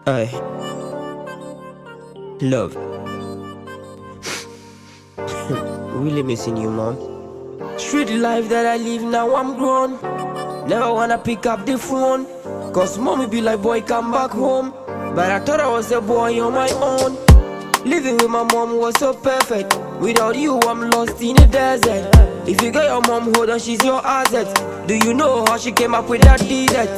Aye, love. Really missing you, mom. Street life that I live now, I'm grown. Never wanna pick up the phone, cause mommy be like, boy, come back home. But I thought I was a boy on my own. Living with my mom was so perfect. Without you, I'm lost in the desert. If you got your mom, hold on, she's your asset. Do you know how she came up with that desert?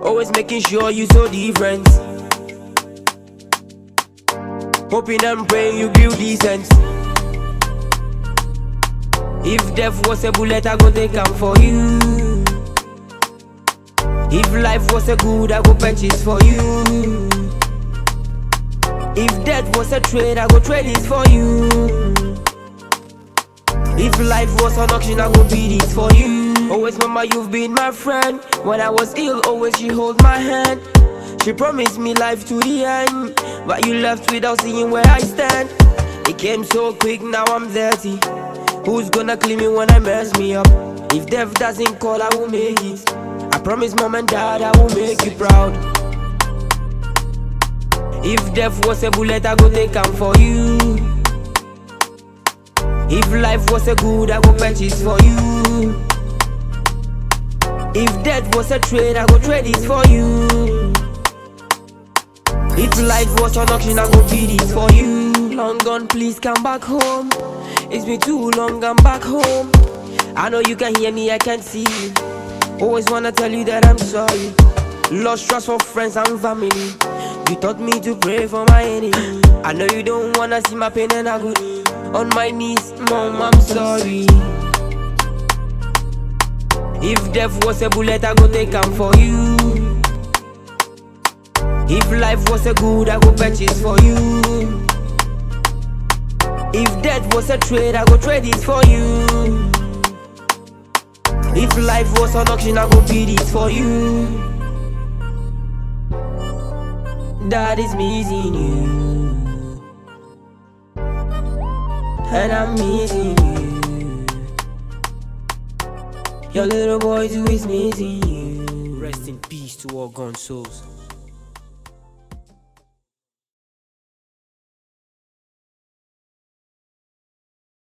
Always making sure you so different. Hoping and praying you grew decent. If death was a bullet, I go take am for you. If life was a good, I go purchase for you. If death was a trade, I go trade it for you. If life was an auction, I go bid it for you. Always mama, you've been my friend. When I was ill, always she hold my hand. She promised me life to the end, but you left without seeing where I stand. It came so quick, now I'm 30. Who's gonna clean me when I mess me up? If death doesn't call, I will make it. I promise mom and dad I will make you proud. If death was a bullet, I go take am for you. If life was a good, I go purchase for you. If death was a trade, I go trade it for you. If life was an auction, I go bid it for you. Long gone, please come back home. It's been too long, I'm back home. I know you can hear me, I can see you. Always wanna tell you that I'm sorry. Lost trust for friends and family. You taught me to pray for my enemy. I know you don't wanna see my pain and agony. On my knees, mom, I'm sorry. If death was a bullet, I go take am for you. If life was a good, I go purchase for you. If death was a trade, I go trade it for you. If life was an auction, I go bid it for you. That is missing you, and I'm missing you. Your little boy too is missing you. Rest in peace to all gone souls.